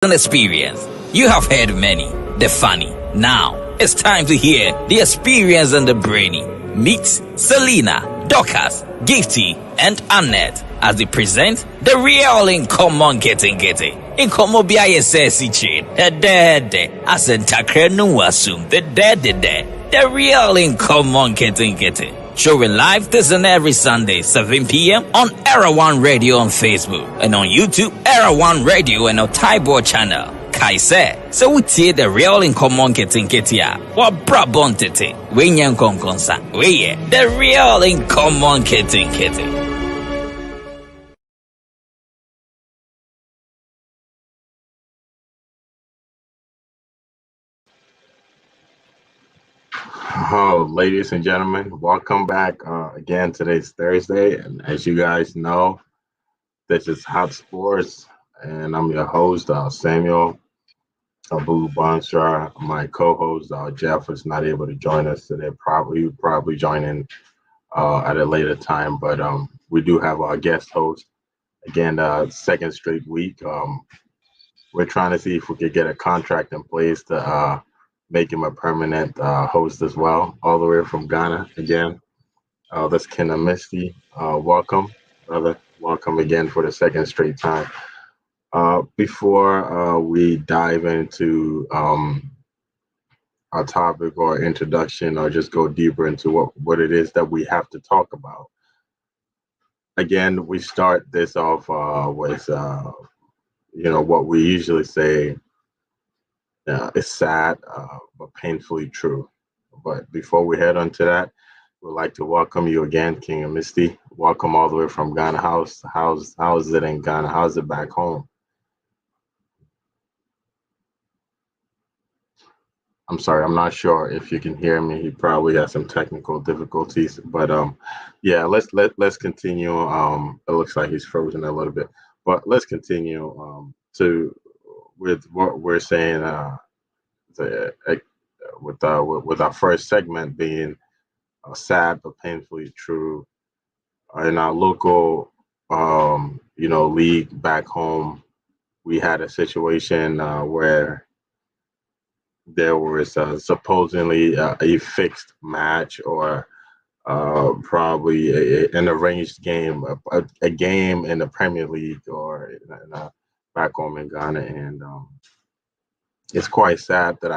An experience. You have heard many, the funny. Now, it's time to hear the experience and the brainy. Meet Selena, Dorcas, Gifty, and Annette as they present the real in common getting. In common BISS chain, a dead, as in Takrenu assume the dead, the real in common getting. Showing live this and every Sunday, 7 p.m. on Era1 Radio on Facebook and on YouTube, Era1 Radio and our Taibo channel. Kaise, so we see the real in common getting ya. What brabon tete, we nyan konkonsa, we the real in common getting. Oh, ladies and gentlemen, welcome back. Again, today's Thursday, and as you guys know, this is Hot Sports, and I'm your host, Samuel Abu-Bonsrah. My co-host, Jeff, is not able to join us today. He would probably join in at a later time, but we do have our guest host. Again, second straight week. We're trying to see if we could get a contract in place to make him a permanent host as well, all the way from Ghana again. That's Kenna Misty. Welcome, brother. Welcome again for the second straight time. Before we dive into our topic or introduction, or just go deeper into what it is that we have to talk about, again, we start this off with what we usually say. It's sad, but painfully true. But before we head on to that, we'd like to welcome you again, King and Misty. Welcome all the way from Ghana. How's it in Ghana? How's it back home? I'm sorry, I'm not sure if you can hear me. He probably has some technical difficulties, but yeah, let's continue. It looks like he's frozen a little bit, but let's continue to with what we're saying. With our first segment being sad but painfully true. In our local, league back home, we had a situation where there was supposedly a fixed match, or probably an arranged game, a game in the Premier League or back home in Ghana, and it's quite sad that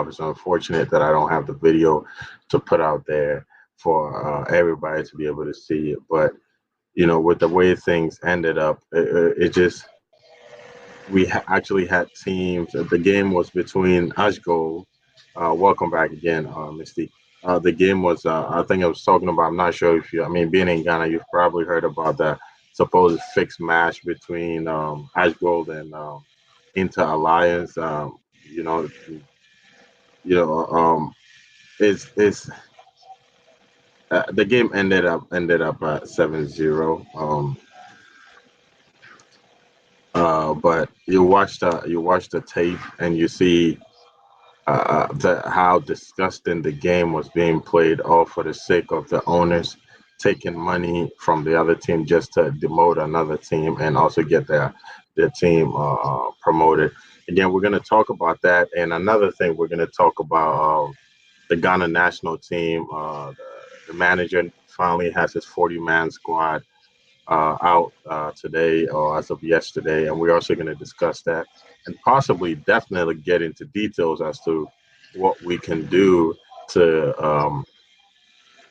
it's unfortunate that I don't have the video to put out there for everybody to be able to see it. But, with the way things ended up, it just, actually had teams. The game was between Ashgold. Welcome back again, Misty. The game was, I think I was talking about, I'm not sure if being in Ghana, you've probably heard about the supposed fixed match between Ashgold and Inter Alliance. You know, you know, it's the game ended up at 7-0. But you watch the tape and you see how disgusting the game was being played, all for the sake of the owners taking money from the other team just to demote another team and also get their team promoted. Again, we're going to talk about that, and another thing we're going to talk about the Ghana national team. The manager finally has his 40-man squad out today, or as of yesterday, and we're also going to discuss that and possibly definitely get into details as to what we can do to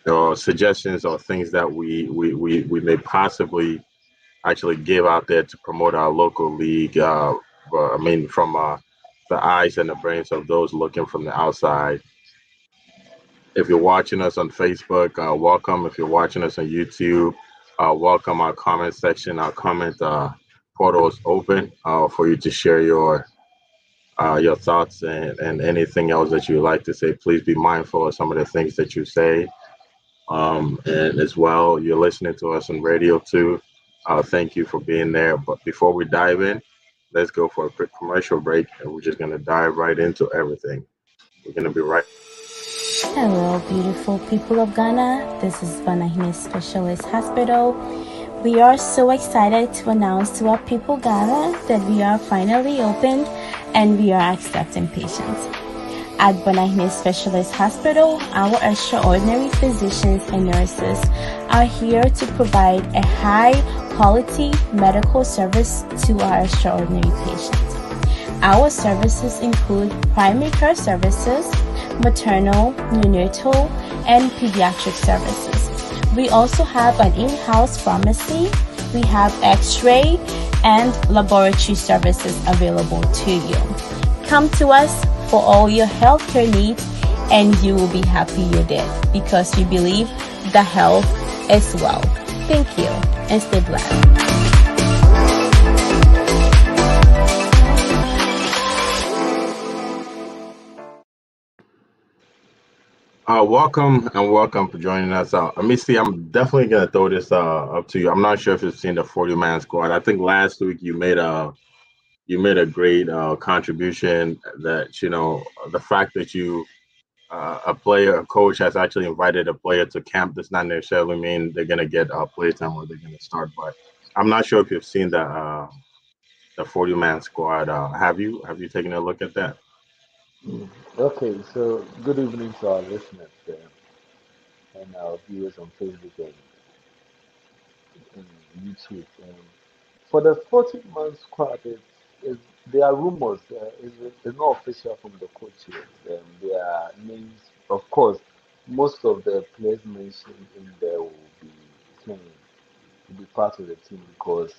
or suggestions or things that we may possibly actually give out there to promote our local league. From the eyes and the brains of those looking from the outside. If you're watching us on Facebook, welcome. If you're watching us on YouTube, welcome. Our comment section, our comment portal is open for you to share your thoughts and anything else that you like to say. Please be mindful of some of the things that you say. And as well, you're listening to us on radio too. Thank you for being there. But before we dive in, let's go for a quick commercial break, and we're just going to dive right into everything. We're going to be right. Hello, beautiful people of Ghana. This is Vanahine Specialist Hospital, We are so excited to announce to our people Ghana that we are finally opened and we are accepting patients. At Bonahime Specialist Hospital, our extraordinary physicians and nurses are here to provide a high quality medical service to our extraordinary patients. Our services include primary care services, maternal, neonatal, and pediatric services. We also have an in-house pharmacy. We have x-ray and laboratory services available to you. Come to us for all your healthcare needs and you will be happy you did because we believe the health is wealth. Thank you and stay blessed. Welcome and welcome for joining us. Missy, I'm definitely gonna throw this up to you. I'm not sure if you've seen the 40-man squad. I think last week you made a great contribution. That the fact that a coach has actually invited a player to camp does not necessarily mean they're gonna get play time or they're gonna start. But I'm not sure if you've seen the 40-man squad. Have you taken a look at that? Okay, so good evening to our listeners and our viewers on Facebook and YouTube. For the 14-month squad, there are rumors. It's not official from the coach yet. There are names. Of course, most of the players mentioned in there playing, will be part of the team because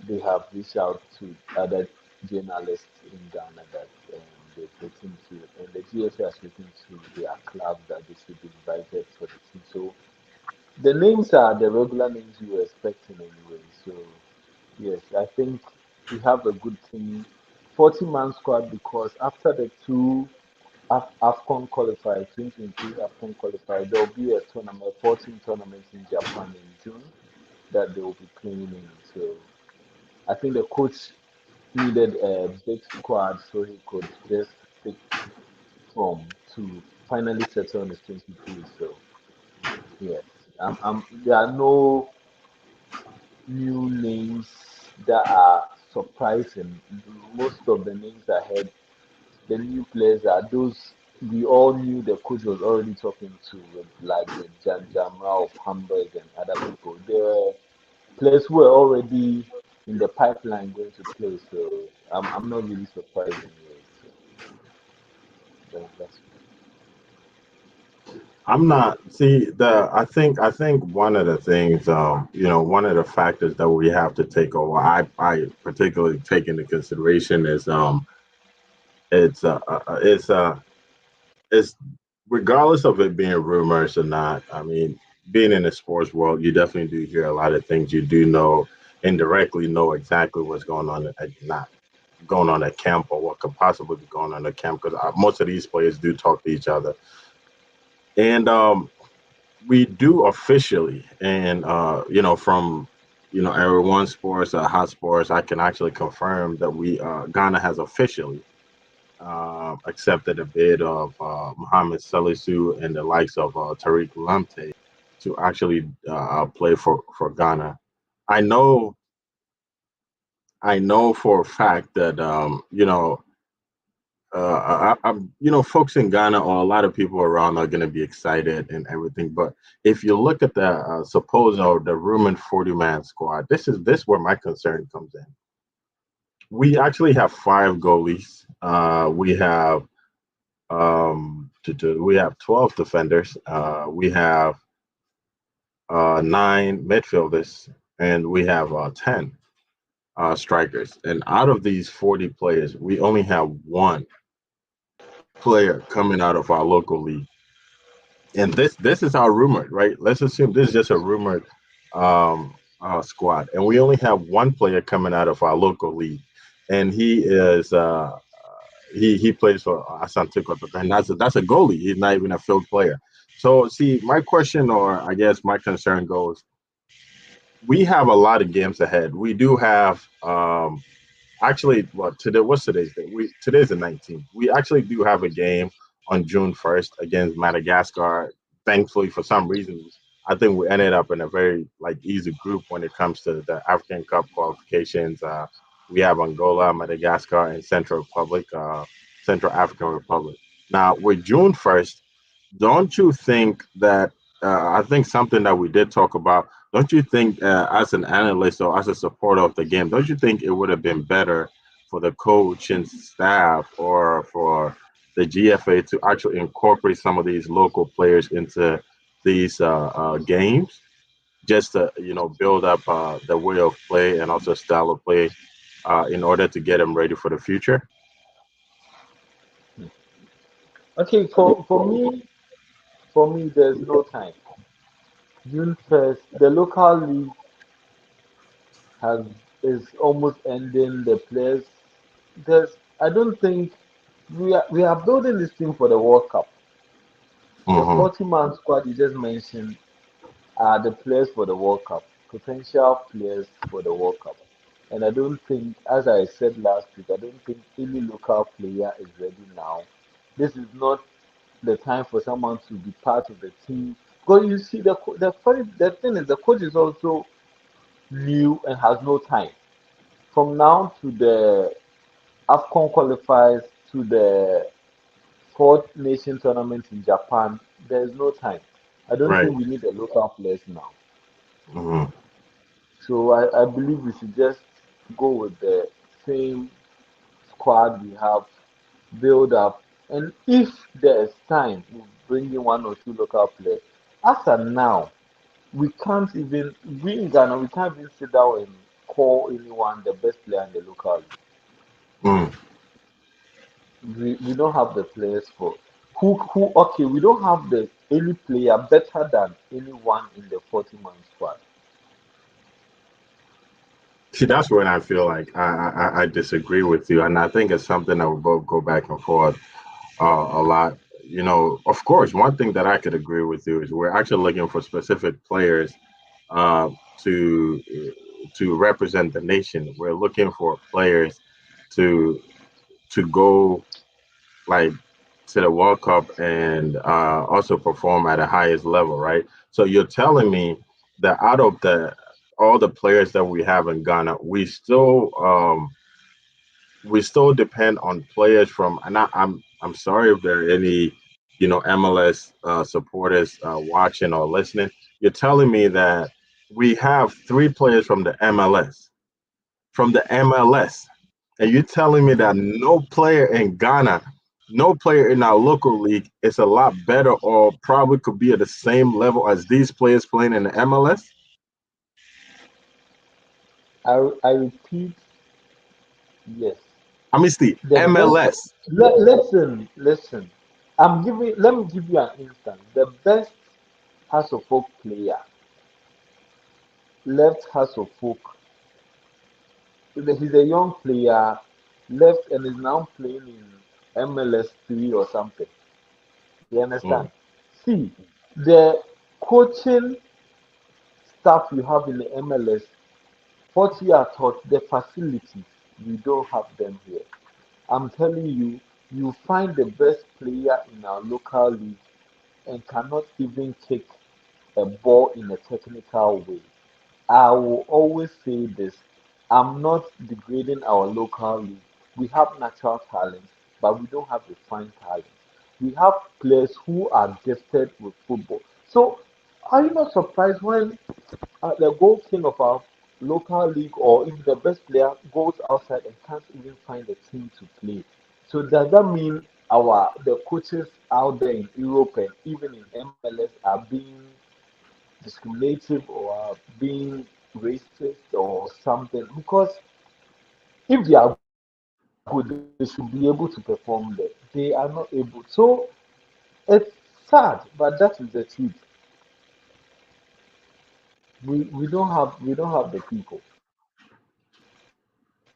they have reached out to other journalists in Ghana that they've written to, and the GFA has written to their club that they should be invited for the team. So the names are the regular names you were expecting anyway. So yes, I think we have a good team, 40-man squad because after the two AFCON qualified, 2023 AFCON qualified, there will be a tournament, 14 tournaments in Japan in June that they will be playing in. So I think the coach needed a big squad so he could just pick from to finally settle on his 23. So yes, there are no new names that are surprising. Most of the names I heard, the new players are those we all knew the coach was already talking to, like the Jan Jamra of Hamburg and other people. The players who were already in the pipeline going to play, so I'm not really surprised anyway. So that's I'm not. See, I think one of the things, one of the factors that we have to take, or I particularly take into consideration is it's uh, uh, uh, it's uh, it's regardless of it being rumors or not. I mean, being in the sports world, you definitely do hear a lot of things. You do know indirectly know exactly what's going on, not going on at camp or what could possibly be going on at camp because most of these players do talk to each other. And we do officially, and from Era1 Sports, Hot Sports, I can actually confirm that we Ghana has officially accepted a bid of Mohamed Salisu and the likes of Tariq Lamptey to actually play for Ghana. I know, I know for a fact that folks in Ghana or a lot of people around are going to be excited and everything. But if you look at the supposed or the rumored 40-man squad, this where my concern comes in. We actually have five goalies. We have 12 defenders. We have nine midfielders, and we have 10 strikers. And out of these 40 players, we only have one player coming out of our local league. And this is our rumored, right? Let's assume this is just a rumored squad, and we only have one player coming out of our local league, and he plays for Asante Kotoko, and that's a goalie. He's not even a field player. So, see, my question, or I guess my concern goes: we have a lot of games ahead. We do have actually, well, today what's today's date? Today's the 19th. We actually do have a game on June 1st against Madagascar. Thankfully, for some reason, I think we ended up in a very like easy group when it comes to the African Cup qualifications. We have Angola, Madagascar, and Central African Republic. Now with June 1st, don't you think that I think something that we did talk about, don't you think as an analyst or as a supporter of the game, don't you think it would have been better for the coach and staff or for the GFA to actually incorporate some of these local players into these games just to build up the way of play and also style of play in order to get them ready for the future? Okay, for me, there's no time. June 1st, the local league has is almost ending. The players, there's, I don't think we are building this team for the World Cup. The Hmm. 40-man squad you just mentioned are the players for the World Cup, potential players for the World Cup. And I don't think, as I said last week, I don't think any local player is ready now. This is not the time for someone to be part of the team. Because you see, the thing is, the coach is also new and has no time. From now to the AFCON qualifiers to the fourth nation tournament in Japan, there is no time. I don't Right. think we need the local players now. Hmm. So I believe we should just go with the same squad we have, build up, and if there is time, we'll bring in one or two local players. As of now, we can't even, we in Ghana, we can't even sit down and call anyone the best player in the local league. Mm. We don't have the players for who okay, we don't have the any player better than anyone in the 40-man squad. See, that's when I feel like I disagree with you, and I think it's something that we both go back and forth a lot. Of course, one thing that I could agree with you is we're actually looking for specific players uh, to represent the nation. We're looking for players to go like to the World Cup and also perform at the highest level, right? So you're telling me that out of the all the players that we have in Ghana, we still depend on players from, and I'm sorry if there are any MLS supporters watching or listening. You're telling me that we have three players from the MLS, and you're telling me that no player in Ghana, no player in our local league is a lot better or probably could be at the same level as these players playing in the MLS? I repeat, yes. I mean, it's the The best, MLS. listen. Let me give you an instance. The best House of Folk player left House of Folk. He's a young player, left and is now playing in MLS 3 or something. You Mm, understand? See, the coaching staff you have in the MLS, what you are taught, the facilities, we don't have them here. I'm telling you, you find the best player in our local league and cannot even kick a ball in a technical way. I will always say this. I'm not degrading our local league. We have natural talent, but we don't have refined talent. We have players who are gifted with football. So, are you not surprised when the goal king of our local league or if the best player goes outside and can't even find a team to play? So, does that mean the coaches out there in Europe and even in MLS are being discriminative or are being racist or something? Because if they are good, they should be able to perform there. They are not able. So it's sad, but that is the truth. We don't have the people.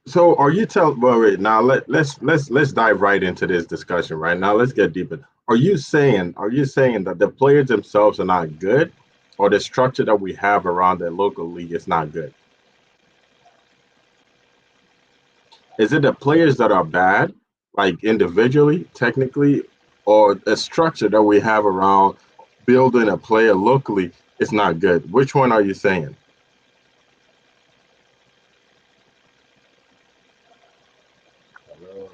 So are you telling? Well, wait. Now let's dive right into this discussion. Right now, let's get deeper. Are you saying that the players themselves are not good, or the structure that we have around the local league is not good? Is it the players that are bad, like individually, technically, or the structure that we have around building a player locally? It's not good. Which one are you saying? Hello.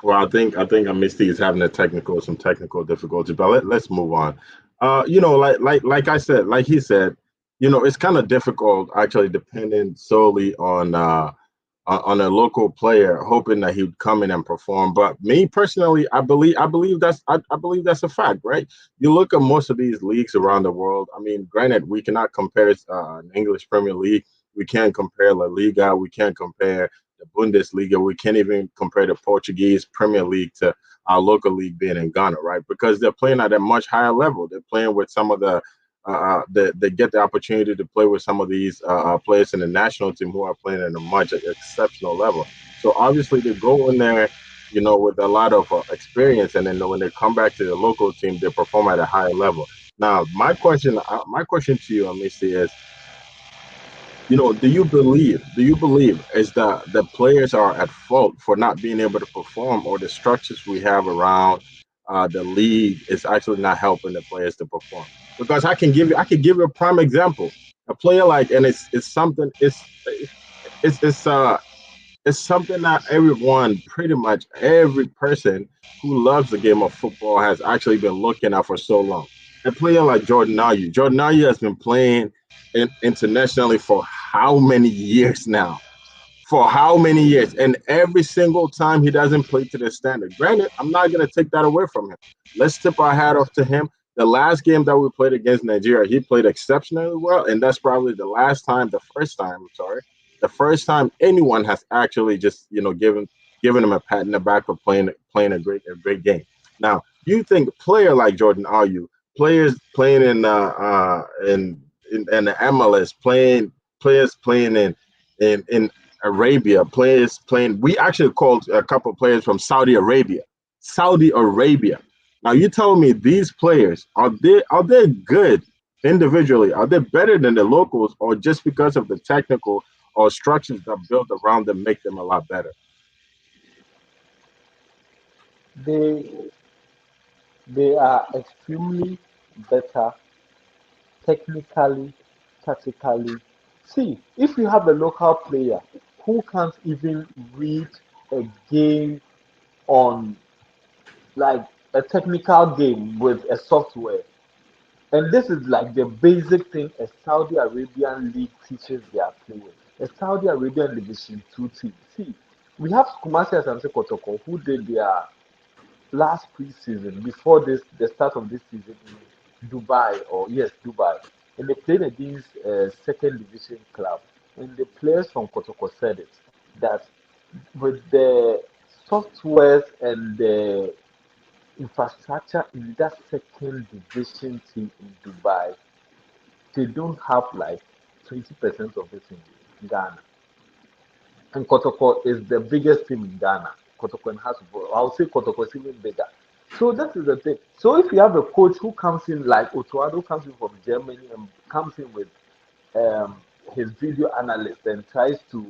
Well, I think Misty is having some technical difficulty, but let's move on. Like I said, like he said, it's kind of difficult actually, depending solely on a local player, hoping that he would come in and perform. But me personally, I believe that's a fact, right? You look at most of these leagues around the world. I mean, granted, we cannot compare an English Premier League. We can't compare La Liga. We can't compare the Bundesliga. We can't even compare the Portuguese Premier League to our local league being in Ghana, right? Because they're playing at a much higher level. They're playing with some of they get the opportunity to play with some of these players in the national team who are playing at a much exceptional level. So obviously they go in there, with a lot of experience, and then when they come back to the local team, they perform at a higher level. Now, my question to you, Amici, is, do you believe is the players are at fault for not being able to perform, or the structures we have around the league is actually not helping the players to perform? Because I can give you a prime example. A player like, and it's something, it's it's uh it's something that everyone, pretty much every person who loves the game of football, has actually been looking at for so long. A player like Jordan Ayew. Jordan Ayew has been playing internationally for how many years now? For how many years? And every single time he doesn't play to the standard. Granted, I'm not going to take that away from him. Let's tip our hat off to him. The last game that we played against Nigeria, he played exceptionally well, and that's probably the first time anyone has actually just given him a pat in the back for playing a great game. Now, you think a player like Jordan Ayew, players playing in the MLS, players playing in Arabia, players playing. We actually called a couple of players from Saudi Arabia. Saudi Arabia. Now you tell me, these players, are they good individually? Are they better than the locals, or just because of the technical or structures that are built around them make them a lot better? They they are extremely better technically, tactically. See, if you have a local player who can't even read a game on like a technical game with a software, and this is like the basic thing a Saudi Arabian league teaches their players. A Saudi Arabian Division 2 team. See, we have Kumasi Asante Kotoko who did their last preseason before the start of this season in Dubai, or yes, Dubai, and they played against a second division club. And the players from Kotoko said it that with the softwares and the infrastructure in that second division team in Dubai, they don't have like 20% of it in Ghana. And Kotoko is the biggest team in Ghana. Kotoko and Hasbro. I would say Kotoko is even bigger. So that is the thing. So if you have a coach who comes in like Otoado comes in from Germany and comes in with um, his video analyst and tries to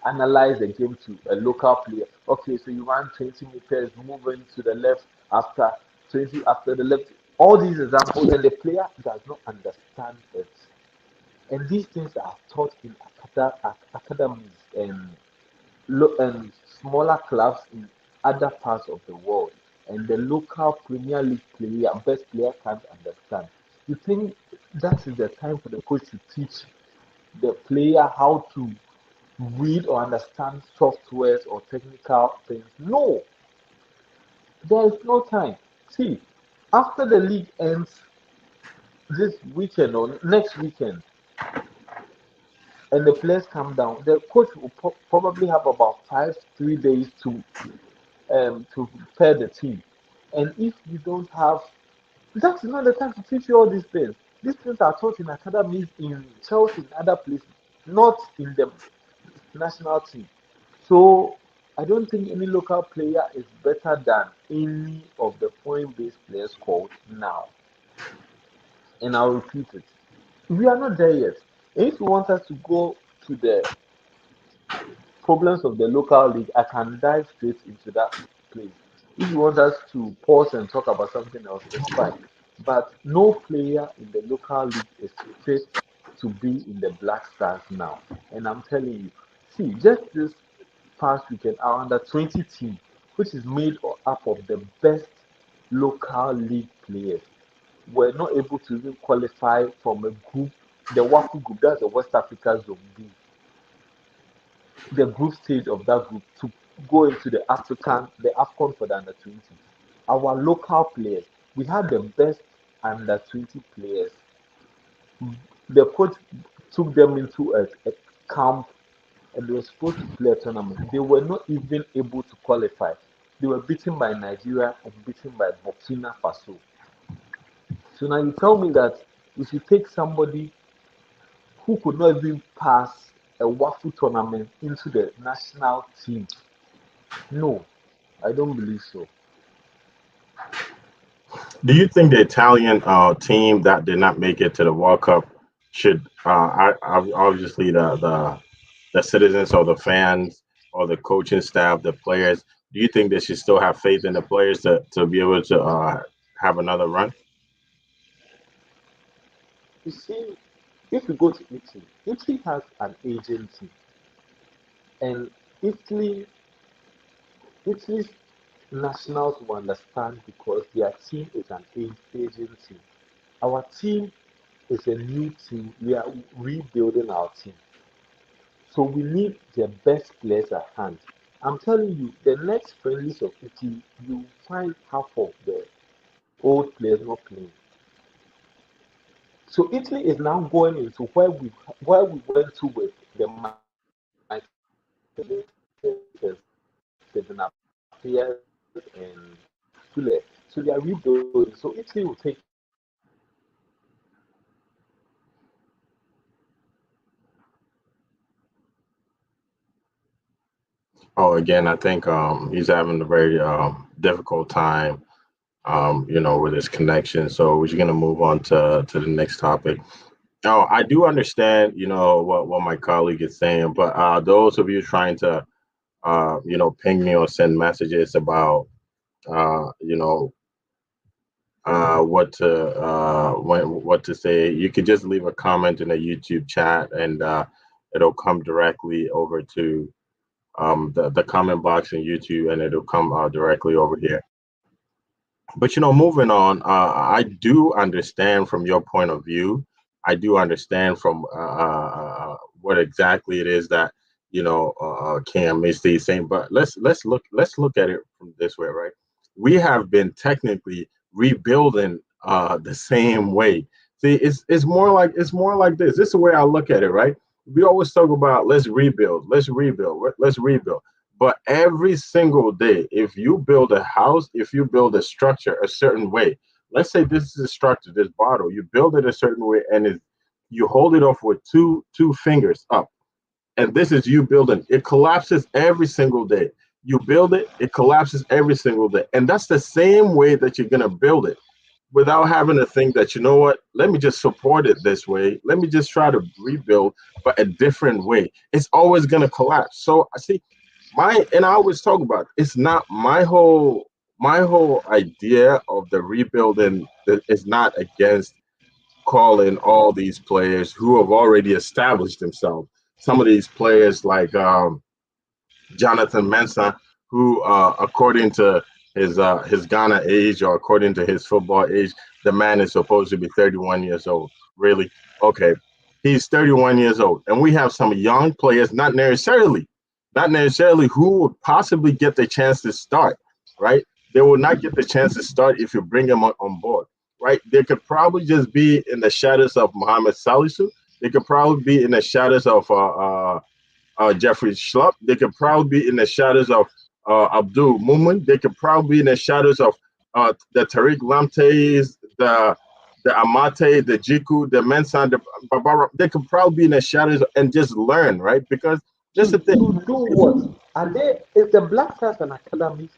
analyze the game to a local player. Okay, so you run 20 meters, moving to the left after 20 after the left. All these examples, and the player does not understand it. And these things are taught in academies and smaller clubs in other parts of the world. And the local Premier League player, best player, can't understand. You think that is the time for the coach to teach the player how to read or understand softwares or technical things? No, there is no time. See, after the league ends this weekend or next weekend, and the players come down, the coach will probably have about 3 days to prepare the team. And if you don't have, that's not the time to teach you all these things. These things are taught in academies in Chelsea and other places, not in the national team. So I don't think any local player is better than any of the foreign-based players called now. And I'll repeat it. We are not there yet. If you want us to go to the problems of the local league, I can dive straight into that place. If you want us to pause and talk about something else, it's fine. but no player in the local league is fit to be in the Black Stars now. And I'm telling you, see, just this past weekend, our under 20 team, which is made up of the best local league players, were not able to even qualify from a group, the WAFU group, that's the West Africa Zone B, the group stage of that group to go into the AFCON for the under 20. Our local players, we had the best under 20 players. The coach took them into a camp and they were supposed to play a tournament. They were not even able to qualify. They were beaten by Nigeria and beaten by Burkina Faso. So now you tell me that if you take somebody who could not even pass a WAFU tournament into the national team, no, I don't believe so. Do you think the Italian team that did not make it to the World Cup should obviously the citizens or the fans or the coaching staff, the players, do you think they should still have faith in the players to be able to have another run? You see, if you go to Italy, Italy has an agency, and Italy, Italy's nationals will understand because their team is an agency. Our team is a new team. We are rebuilding our team. So we need the best players at hand. I'm telling you, the next friendlies of Italy, you find half of the old players not playing. So Italy is now going into where we went to with the Seven Affairs and Fule. So they are rebuilding. So Italy will take Oh, again, I think he's having a very difficult time, with his connection. So we're going to move on to the next topic. Oh, I do understand, what my colleague is saying, but those of you trying to, ping me or send messages about, you know, what to say, you could just leave a comment in the YouTube chat, and it'll come directly over to the comment box in YouTube, and it'll come directly over here. But moving on, I do understand from your point of view. I do understand from what exactly it is that Cam is saying. But let's look at it from this way, right? We have been technically rebuilding the same way. See, it's more like this. This is the way I look at it, right? We always talk about let's rebuild. But every single day, if you build a house, if you build a structure a certain way, let's say this is a structure, this bottle, you build it a certain way, and you hold it off with two fingers up, and this is you building. It collapses every single day. You build it, it collapses every single day, and that's the same way that you're gonna build it without having to think that let me just support it this way. Let me just try to rebuild, but a different way. It's always gonna collapse. So I see and I always talk about it's not my whole idea of the rebuilding that is not against calling all these players who have already established themselves. Some of these players like Jonathan Mensah, who, according to his Ghana age or according to his football age, the man is supposed to be 31 years old. Really? Okay, he's 31 years old, and we have some young players, not necessarily who would possibly get the chance to start. Right? They will not get the chance to start if you bring them on board. Right? They could probably just be in the shadows of Mohamed Salisu. They could probably be in the shadows of Jeffrey Schlupp. They could probably be in the shadows of Abdul Mumin. They could probably be in the shadows of the Tariq Lampteys, the Amate, the Jiku, the Mensah, the Barbara. They could probably be in the shadows and just learn, right? Because to, just the thing. to do what? Is the Black Stars an academic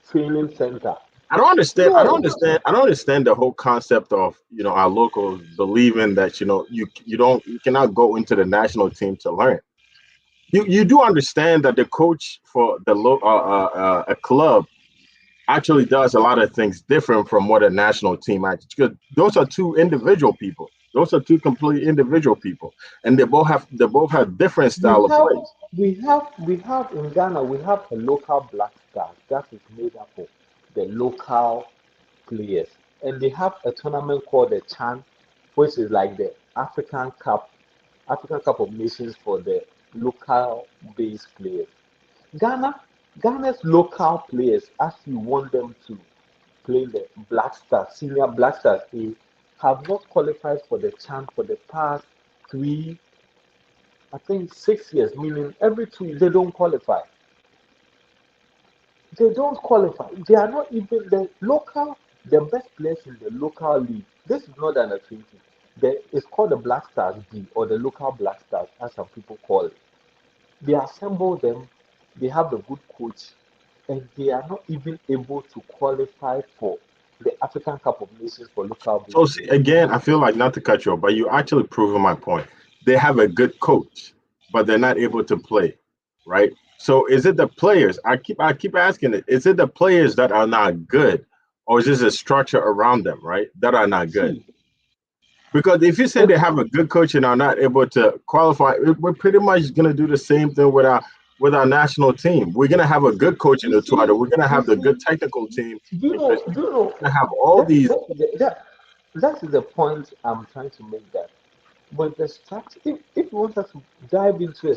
training center? I don't understand. I don't No. understand. I don't understand the whole concept of our locals believing that you cannot go into the national team to learn. You do understand that the coach for a club actually does a lot of things different from what a national team actually. Because those are two individual people. Those are two completely individual people, and they both have different We style of have plays. we have in Ghana we have a local black star that is made up of the local players, and they have a tournament called the Chan, which is like the African Cup of Nations for the local based players. Ghana, Ghana's local players, as you want them to play the Black Stars, senior Black Stars A, have not qualified for the Chan for the past three, I think 6 years, meaning every 2 years they don't qualify. They don't qualify. They are not even the best players in the local league. This is not under 20. It's called the Black Stars B or the local Black Stars, as some people call it. They assemble them, they have a good coach, and they are not even able to qualify for the African Cup of Nations for local So based see, players. again, I feel like not to cut you off, but you actually proving my point. They have a good coach, but they're not able to play, right? So is it the players? I keep asking it. Is it the players that are not good, or is this a structure around them, right, that are not good? See, Because if you say they it's have a good coach and are not able to qualify, we're pretty much going to do the same thing with our national team. We're going to have a good coach in you the Twitter. see, We're going to you have the see, good technical team in do Christian. you know We're going to have all that these. that is the point I'm trying to make that. But the structure, if you want us to dive into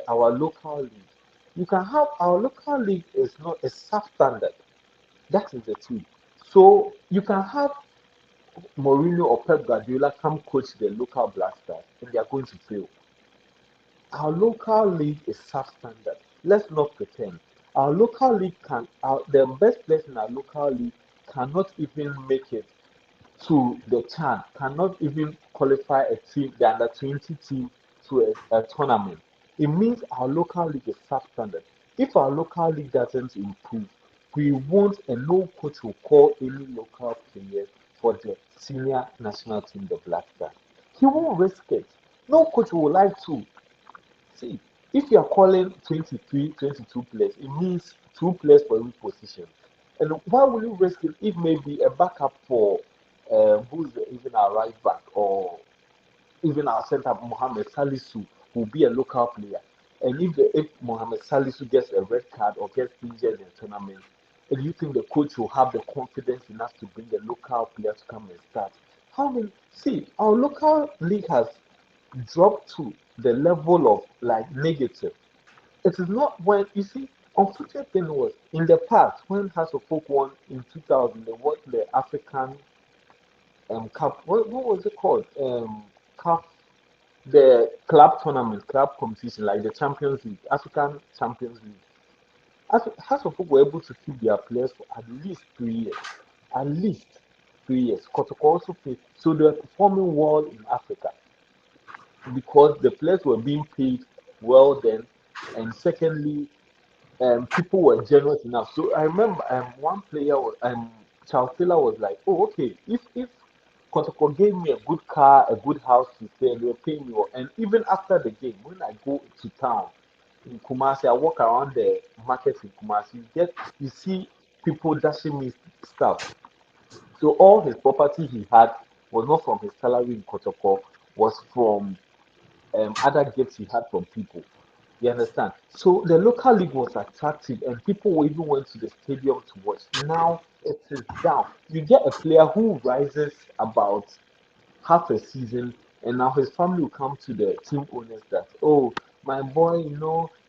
our local league, you can have our local league is not a substandard. That is the truth. So you can have Mourinho or Pep Guardiola come coach the local Blasters and they are going to fail. Our local league is substandard. Let's not pretend. Our local league the best players in our local league cannot even make it to the CHAN, cannot even qualify a team, the under 20 team to a tournament. It means our local league is substandard. If our local league doesn't improve, we won't and no coach will call any local players for the senior national team, the Black Stars. He won't risk it. No coach will like to. See, if you are calling 23, 22 players, it means two players for every position. And why will you risk it if maybe a backup for even our right back or even our center Mohamed Salisu will be a local player. And if Mohamed Salisu gets a red card or gets injured in a tournament, and you think the coach will have the confidence enough to bring a local player to come and start? How many? See, our local league has dropped to the level of like negative. It is not when you see. Unfortunate thing was in the past when House of Folk won in 2000, they won the African cup. What was it called? Cup, the club tournament, club competition, like the Champions League, African Champions League. House of Folk were able to keep their players for at least 3 years. At least 3 years. Kotoko also played, so they were performing well in Africa because the players were being paid well then, and secondly, people were generous enough. So I remember one player, Charles Taylor was like, "Oh, okay, if Kotoko gave me a good car, a good house to stay, and they were paying me well, and even after the game, when I go to town in Kumasi, I walk around the market in Kumasi, you see people dashing me stuff. So all his property he had was not from his salary in Kotoko, was from other gifts he had from people. You understand? So the local league was attractive, and people even went to the stadium to watch. Now it is down. You get a player who rises about half a season, and now his family will come to the team owners that, oh, my boy,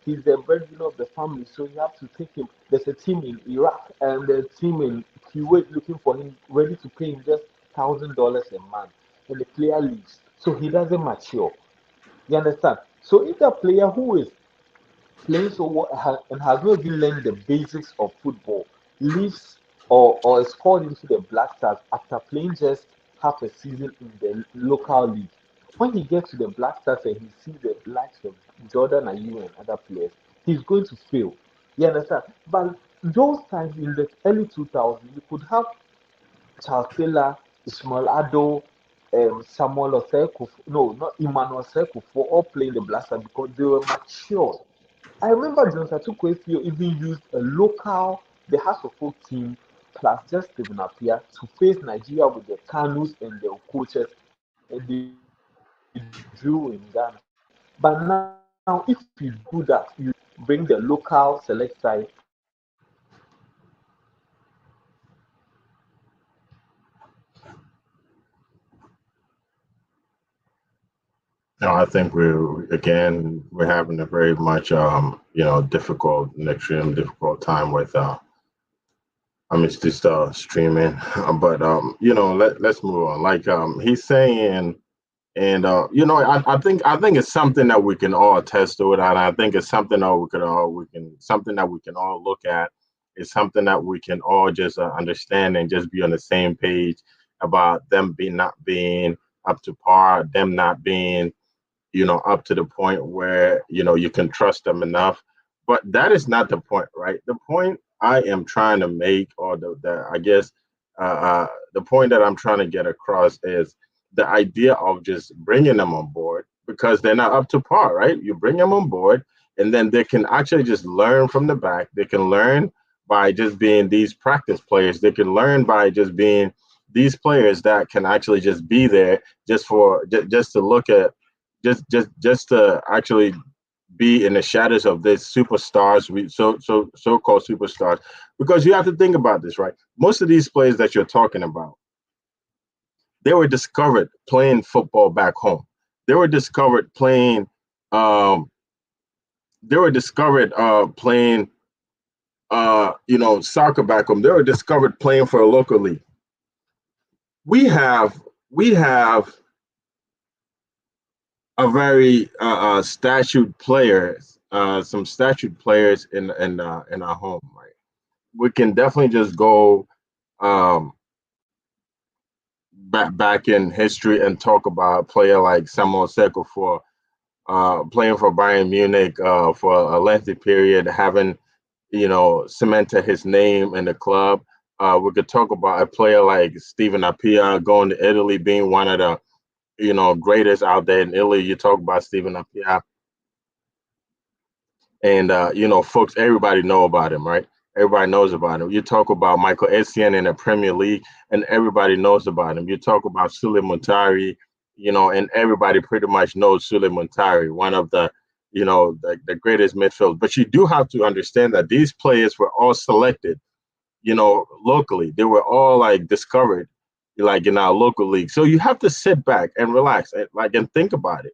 he's the breadwinner of the family, so you have to take him. There's a team in Iraq and a team in Kuwait looking for him, ready to pay him just $1,000 a month, and the player leaves, so he doesn't mature. You understand? So if the player who is playing and has not even learned the basics of football leaves or is called into the Black Stars after playing just half a season in the local league, when he gets to the Black Stars and he sees the likes of Jordan Ayew and other players, he's going to fail. You understand? But those times in the early 2000s, you could have Charles Taylor, Ismail Ado, Samuel Osei, no, not Emmanuel Osei, for all playing the Blaster because they were mature. I remember Johnson Atuquesio even used a local the Hasselhoff team plus just Stephen Appiah to face Nigeria with the Kanus and the coaches, and they drew in Ghana. But now, if you do that, you bring the local select side, and you bring the local select side to face Nigeria, and you see the result. No, I think we're having a very much difficult, an extreme difficult time with I mean, it's just streaming, but let's move on. Like he's saying, and I think it's something that we can all attest to it, and I think it's something that something that we can all look at. It's something that we can all just understand and just be on the same page about them being not being up to par, them not being up to the point where, you can trust them enough. But that is not the point, right? The point I am trying to make, or the I guess, the point that I'm trying to get across is the idea of just bringing them on board because they're not up to par, right? You bring them on board, and then they can actually just learn from the back. They can learn by just being these practice players. They can learn by just being these players that can actually just be there just to look at just to actually be in the shadows of these superstars, so-called superstars, because you have to think about this, right? Most of these players that you're talking about, they were discovered playing football back home. They were discovered playing. Um, they were discovered playing. Soccer back home. They were discovered playing for a local league. We have a very statute players, some statute players in our home. Right, we can definitely just go um, back in history and talk about a player like Samuel Seko for playing for Bayern Munich for a lengthy period, having cemented his name in the club. We could talk about a player like Stephen Appiah going to Italy, being one of the greatest out there in Italy. You talk about Stephen Appiah, and folks, everybody know about him, right? Everybody knows about him. You talk about Michael Essien in the Premier League, and everybody knows about him. You talk about Sule Muntari, and everybody pretty much knows Sule Muntari, one of the greatest midfield. But you do have to understand that these players were all selected, locally. They were all like discovered, like in our local league. So you have to sit back and relax and think about it.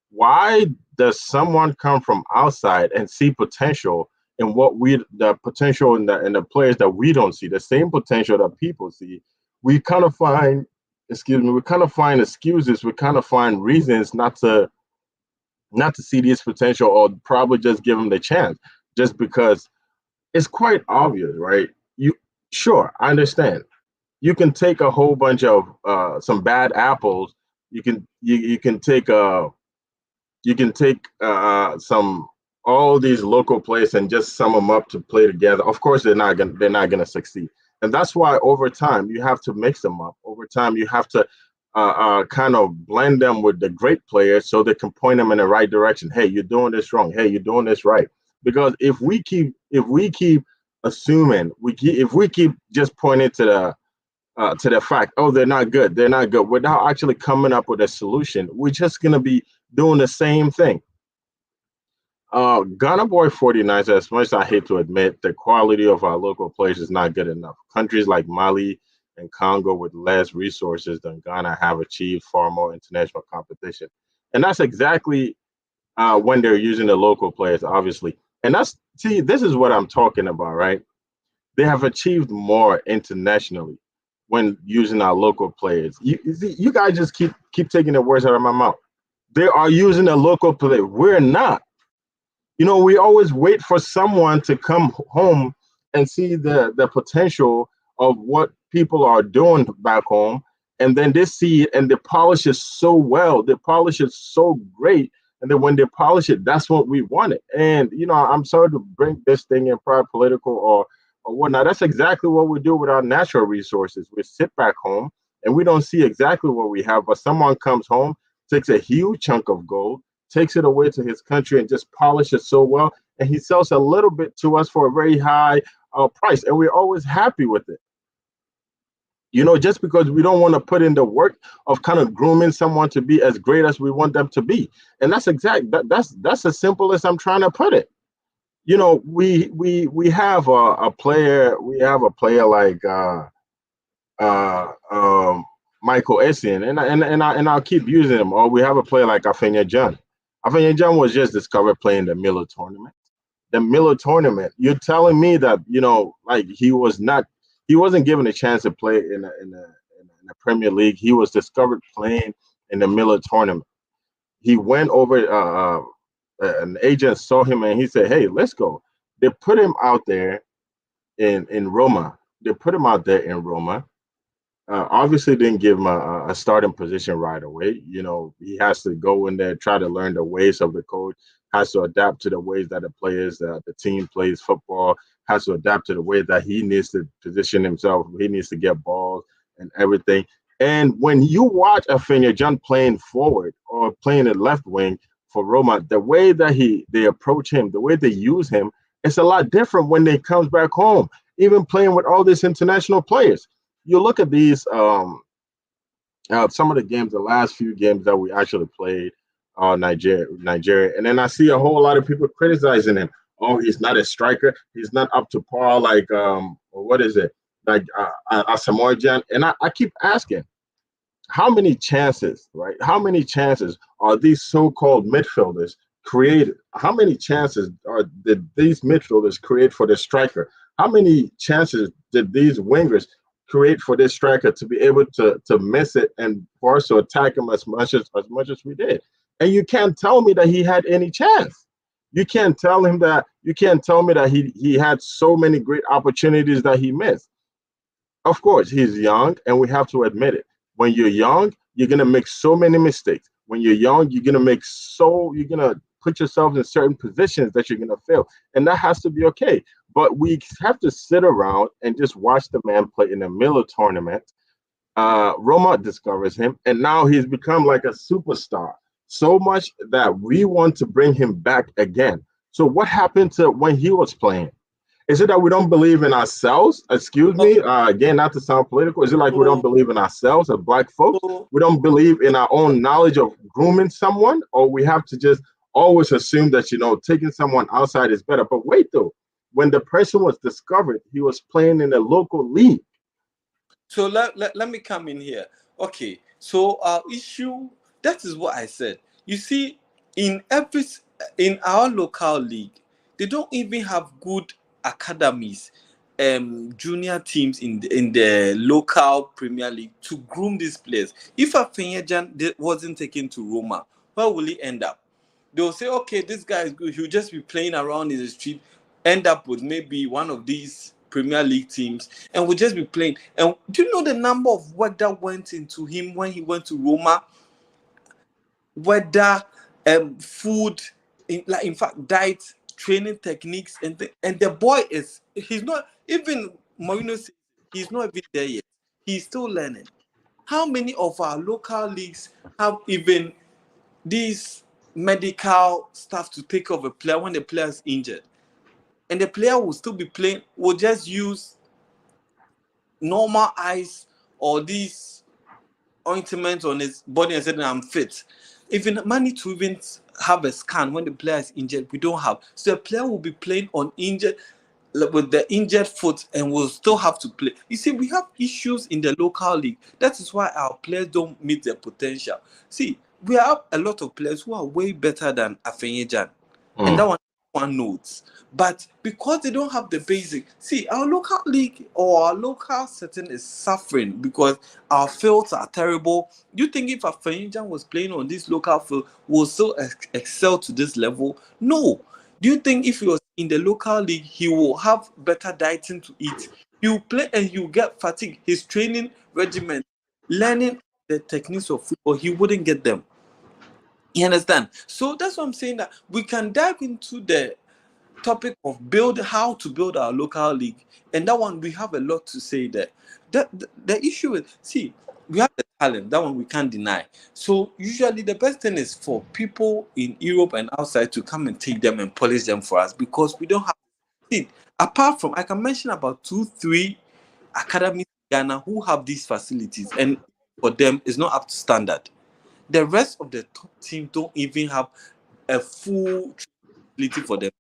Why does someone come from outside and see potential in the potential in the players that we don't see, the same potential that people see? We kind of find, excuse me, we kind of find excuses, we kind of find reasons not to see this potential, or probably just give them the chance, just because it's quite obvious, right? Sure, I understand. You can take a whole bunch of some bad apples. You can take some all these local players and just sum them up to play together. Of course, they're not gonna succeed, and that's why over time you have to mix them up. Over time, you have to kind of blend them with the great players so they can point them in the right direction. Hey, you're doing this wrong. Hey, you're doing this right. Because if we keep assuming if we keep just pointing to the fact, oh, they're not good, without actually coming up with a solution, we're just gonna be doing the same thing. Ghana Boy 49, as much as I hate to admit, the quality of our local players is not good enough. Countries like Mali and Congo with less resources than Ghana have achieved far more international competition. And that's exactly when they're using the local players, obviously. And this is what I'm talking about, right? They have achieved more internationally when using our local players. You guys just keep taking the words out of my mouth. They are using a local player. We're not. We always wait for someone to come home and see the potential of what people are doing back home, and then they see it and they polish it so well, they polish it so great, and then when they polish it, that's what we wanted. And I'm sorry to bring this thing in private political or whatnot. That's exactly what we do with our natural resources. We sit back home and we don't see exactly what we have, but someone comes home, takes a huge chunk of gold, takes it away to his country and just polish it so well. And he sells a little bit to us for a very high price, and we're always happy with it. Just because we don't want to put in the work of kind of grooming someone to be as great as we want them to be. And that's as simple as I'm trying to put it. We have a player, like Michael Essien, and I'll keep using him. Or we have a player like Afenya John. Afenya John was just discovered playing the Miller tournament. The Miller tournament. You're telling me that like he wasn't given a chance to play in the Premier League. He was discovered playing in the Miller tournament. He went over. An agent saw him and he said, "Hey, let's go." They put him out there in Roma. They put him out there in Roma. Obviously, didn't give him a starting position right away. He has to go in there, try to learn the ways of the coach, has to adapt to the ways that the team plays football, has to adapt to the way that he needs to position himself. He needs to get balls and everything. And when you watch Afenya John playing forward or playing at left wing for Roma, the way that they approach him, the way they use him, it's a lot different when they comes back home. Even playing with all these international players, you look at these some of the games, the last few games that we actually played, Nigeria, and then I see a whole lot of people criticizing him. Oh, he's not a striker. He's not up to par like what is it, like Asamoah Gyan. And I keep asking, how many chances, right? How many chances are these so-called midfielders created? How many chances did these midfielders create for the striker? How many chances did these wingers create for this striker to be able to miss it and for us to attack him as much as we did? And you can't tell me that he had any chance. You can't tell me that he had so many great opportunities that he missed. Of course, he's young, and we have to admit it. When you're young, you're gonna make so many mistakes. When you're young, you're gonna put yourself in certain positions that you're gonna fail, and that has to be okay. But we have to sit around and just watch the man play in the Miller tournament. Roma discovers him, and now he's become like a superstar. So much that we want to bring him back again. So what happened to when he was playing? Is it that we don't believe in ourselves? Excuse me, again, not to sound political. Is it like we don't believe in ourselves as Black folks? We don't believe in our own knowledge of grooming someone, or we have to just always assume that taking someone outside is better? But wait, though, when the person was discovered, he was playing in a local league. So let me come in here. Okay, so our issue, that is what I said. You see, in our local league, they don't even have good academies, junior teams in the local Premier League to groom these players. If Afenya John wasn't taken to Roma, where will he end up? They'll say, okay, this guy is good. He'll just be playing around in the street, end up with maybe one of these Premier League teams, and we'll just be playing. And do you know the number of work that went into him when he went to Roma? Whether food, in fact, diet, training techniques, and the boy he's not even, Mourinho says he's not even there yet. He's still learning. How many of our local leagues have even these medical stuff to take care of a player when the player is injured? And the player will still be playing, will just use normal ice or these ointments on his body and say, I'm fit. Even money to even have a scan when the player is injured, we don't have. So the player will be playing with the injured foot and will still have to play. You see, we have issues in the local league. That is why our players don't meet their potential. See, we have a lot of players who are way better than Afenya John. And that one knows. But because they don't have the basic, see, our local league or our local setting is suffering because our fields are terrible. Do you think if Afenya John was playing on this local field, will still excel to this level? No. Do you think if he was in the local league, he will have better dieting to eat? He will play and he will get fatigue. His training regimen, learning the techniques of football, he wouldn't get them. You understand? So that's what I'm saying, that we can dive into the topic of how to build our local league, and that one we have a lot to say there. The issue is, see, we have the talent, that one we can't deny. So usually the best thing is for people in Europe and outside to come and take them and polish them for us, because we don't have See, apart from, I can mention about 2, 3 academies in Ghana who have these facilities, and for them, it's not up to standard. The rest of the top team don't even have a full facility for them.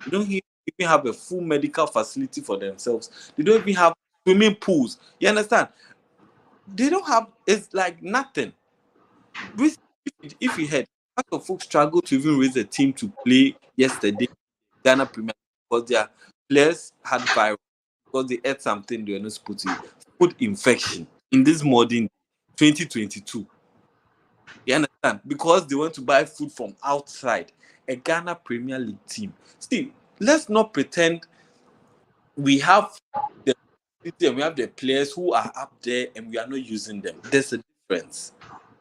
They don't even have a full medical facility for themselves. They don't even have swimming pools. You understand? They don't have. It's like nothing. If you had, a lot of folks struggle to even raise a team to play yesterday, Ghana Premier, because their players had virus, because they ate something they were not supposed to eat. Food infection in this modern 2022. You understand? Because they want to buy food from outside. A Ghana Premier League team. See, let's not pretend we have the facility and we have the players who are up there and we are not using them. There's a difference.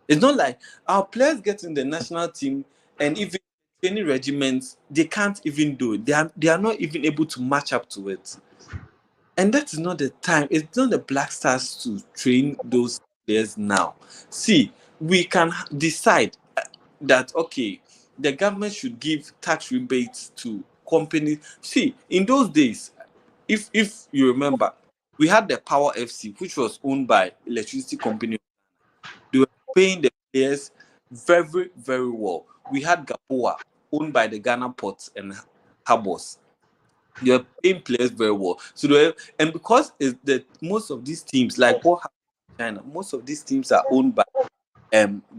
It's not like our players get in the national team and even training regiments, they can't even do it. They are not even able to match up to it. And that is not the time. It's not the Black Stars to train those players now. See, we can decide that, okay, the government should give tax rebates to companies. See, in those days, if you remember, we had the Power FC, which was owned by electricity company. They were paying the players very, very well. We had Gapoa, owned by the Ghana Ports and Harbors. They were paying players very well. So they were, and because it's the most of these teams, like what happened in China, most of these teams are owned by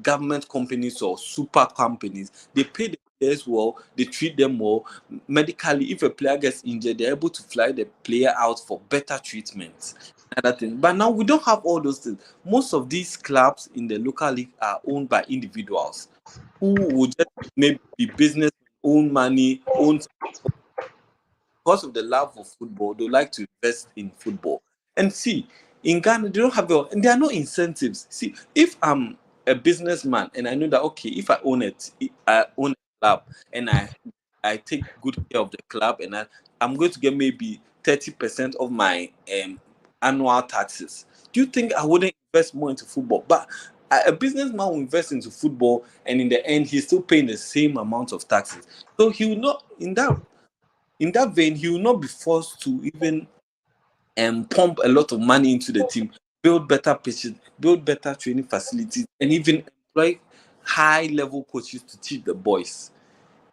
government companies or super companies. They pay the players well, they treat them well. Medically, if a player gets injured, they're able to fly the player out for better treatment. Another thing. But now we don't have all those things. Most of these clubs in the local league are owned by individuals who would just maybe be business, own money, own, because of the love of football, they like to invest in football. And see, in Ghana, they don't have and there are no incentives. See, if I'm a businessman and I know that, okay, if I own I own a club and I take good care of the club, and I'm going to get maybe 30% of my annual taxes. Do you think I wouldn't invest more into football? But a businessman will invest into football, and in the end, he's still paying the same amount of taxes. So he will not, in that vein, he will not be forced to even pump a lot of money into the team, build better pitches, build better training facilities, and even employ high-level coaches to teach the boys.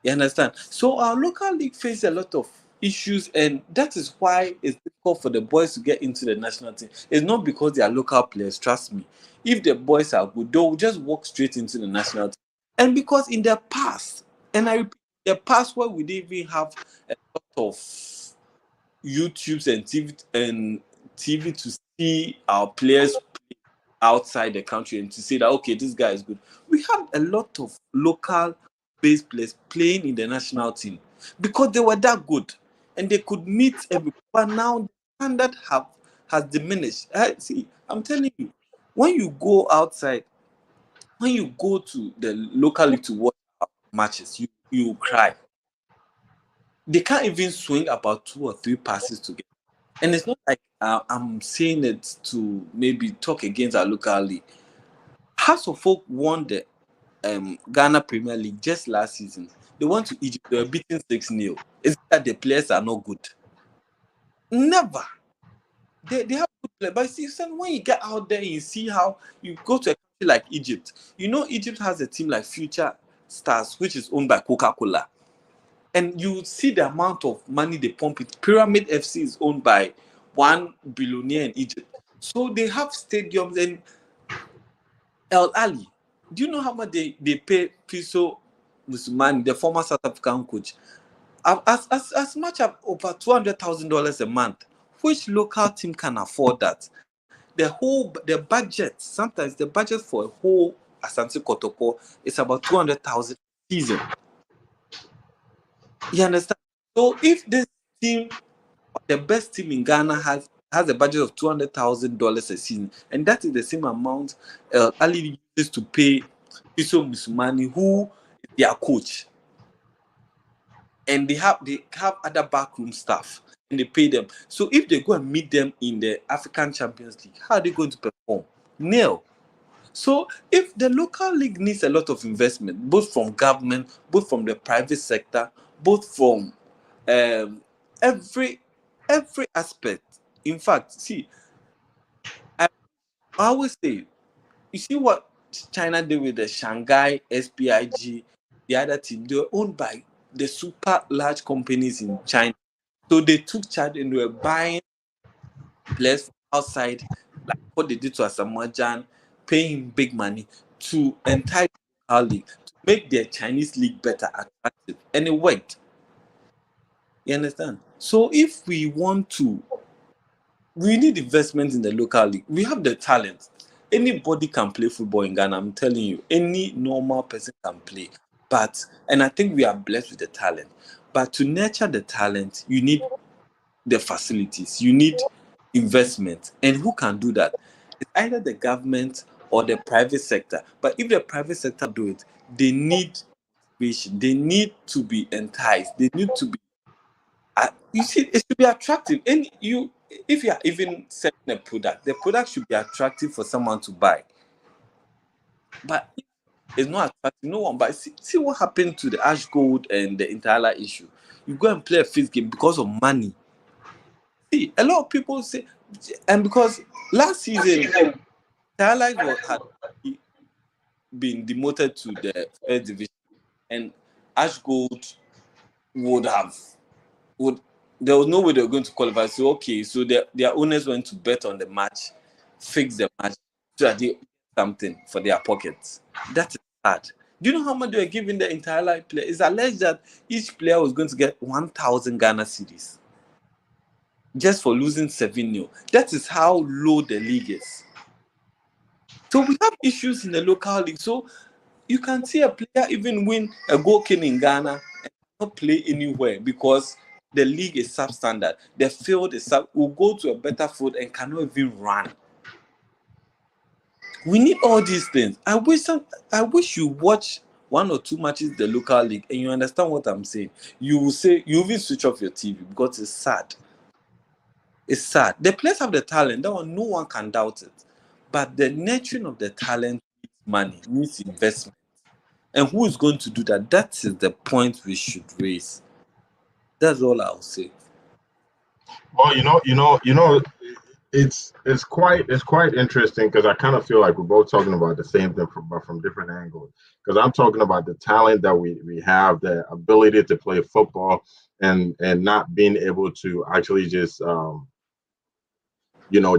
You understand? So our local league faces a lot of issues, and that is why it's difficult for the boys to get into the national team. It's not because they are local players, trust me. If the boys are good, they'll just walk straight into the national team. And because in the past, and I repeat, the past where we didn't even have a lot of YouTubes and TV to see our players play outside the country and to say that, okay, this guy is good. We had a lot of local based players playing in the national team because they were that good and they could meet everybody. But now the standard has diminished. See, I'm telling you, when you go outside, when you go to the local league to watch matches, you cry. They can't even swing about 2 or 3 passes together. And it's not like I'm saying it to maybe talk against our local league. House of Folk won the Ghana Premier League just last season. They went to Egypt, they were beaten 6-0. It's that the players are not good. Never. They have good players. But see, when you get out there and you see how you go to a country like Egypt, you know Egypt has a team like Future Stars, which is owned by Coca-Cola. And you see the amount of money they pump it. Pyramid FC is owned by one billionaire in Egypt. So they have stadiums. And El Ali, do you know how much they pay Piso Musumani, the former South African coach? As much as over $200,000 a month. Which local team can afford that? The budget, sometimes the budget for a whole Asante Kotoko is about 200,000 season. You understand? So if this team, the best team in Ghana, has a budget of $200,000 a season, and that is the same amount Ali uses to pay Piso Musumani, who is their coach, and they have other backroom staff, and they pay them. So if they go and meet them in the African Champions League, how are they going to perform? Nil. So if the local league needs a lot of investment, both from government, both from the private sector, both from every aspect. In fact, see, I always say, you see what China did with the Shanghai SPIG, the other team, they were owned by the super large companies in China. So they took charge and they were buying players from outside, like what they did to Asamoah, paying him big money to entice our league, to make their Chinese league better, attractive. And it worked. You understand? So if we want to, we need investment in the local league. We have the talent. Anybody can play football in Ghana. I'm telling you, any normal person can play. But, and I think we are blessed with the talent. But to nurture the talent, you need the facilities, you need investment. And who can do that? It's either the government or the private sector. But if the private sector do it, they need vision. They need to be enticed. They need to be, you see, it should be attractive. And you, if you are even selling a product, the product should be attractive for someone to buy. But if it's not attractive, no one buys. See what happened to the Ash Gold and the entire issue. You go and play a fifth game because of money. See, a lot of people say, and because last season, Starlight had been demoted to the first division, and Ash Gold would have would there was no way they were going to qualify. So okay, so their owners went to bet on the match, fix the match so that they get something for their pockets. That is sad. Do you know how much they were giving the entire life player? It's alleged that each player was going to get 1,000 Ghana cedis just for losing 7-0. That is how low the league is. So we have issues in the local league. So you can see a player even win a goal king in Ghana and not play anywhere because the league is substandard. The field is will go to a better field and cannot even run. We need all these things. I wish you watch one or two matches in the local league and you understand what I'm saying. You will say you even switch off your TV because it's sad. It's sad. The players have the talent. That one, no one can doubt it. But the nurturing of the talent needs money, needs investment. And who is going to do that? That is the point we should raise. That's all I'll say. Well, it's quite interesting because I kind of feel like we're both talking about the same thing but from different angles. Because I'm talking about the talent that we have, the ability to play football, and not being able to actually just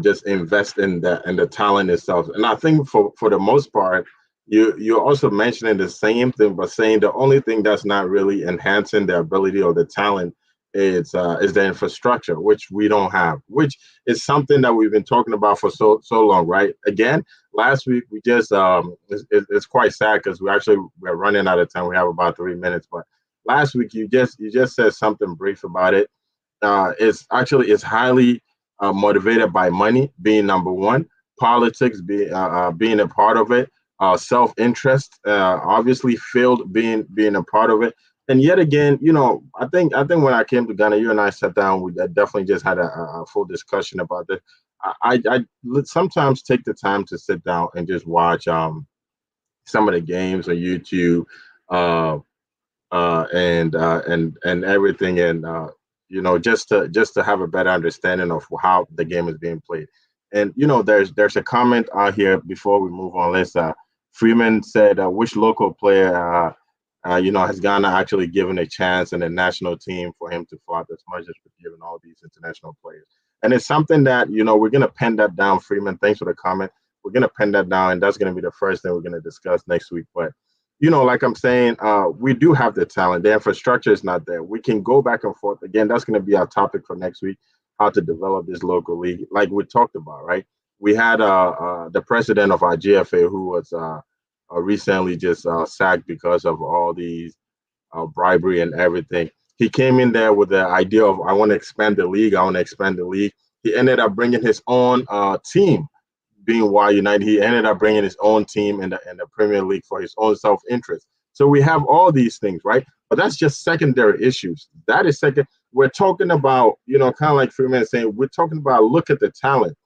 just invest in the talent itself. And I think for the most part, you're also mentioning the same thing, but saying the only thing that's not really enhancing the ability or the talent is the infrastructure, which we don't have, which is something that we've been talking about for so long, right? Again, last week we just it's quite sad because we're running out of time. We have about 3 minutes, but last week you just said something brief about it. It's highly motivated by money being number one, politics being a part of it, self-interest, obviously field being a part of it. And yet again, I think when I came to Ghana, you and I sat down, we definitely just had a full discussion about this. I sometimes take the time to sit down and just watch some of the games on YouTube, uh, and everything, and just to have a better understanding of how the game is being played. And there's a comment out here before we move on. Let's Freeman said, which local player has Ghana actually given a chance in the national team for him to flop as much as we're giving all these international players? And it's something that we're gonna pen that down. Freeman, thanks for the comment. We're gonna pen that down, and that's gonna be the first thing we're gonna discuss next week. But like I'm saying, we do have the talent. The infrastructure is not there. We can go back and forth. Again, that's going to be our topic for next week, how to develop this local league, like we talked about, right? We had the president of our GFA who was recently just sacked because of all these bribery and everything. He came in there with the idea of, I want to expand the league. I want to expand the league. He ended up bringing his own team being Y United. He ended up bringing his own team in the Premier League for his own self-interest. So we have all these things, right? But that's just secondary issues. That is second. We're talking about, kind of like Freeman saying, we're talking about look at the talent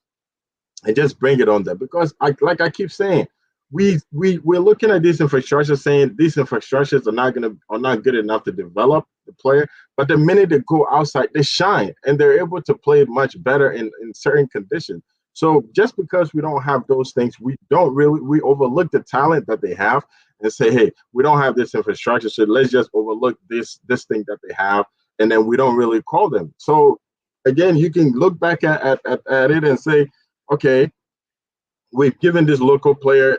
and just bring it on there. Because like I keep saying, we're looking at these infrastructures saying these infrastructures are not good enough to develop the player, but the minute they go outside they shine and they're able to play much better in certain conditions. So just because we don't have those things, we overlook the talent that they have and say, hey, we don't have this infrastructure, so let's just overlook this thing that they have, and then we don't really call them. So again, you can look back at it and say, okay, we've given this local player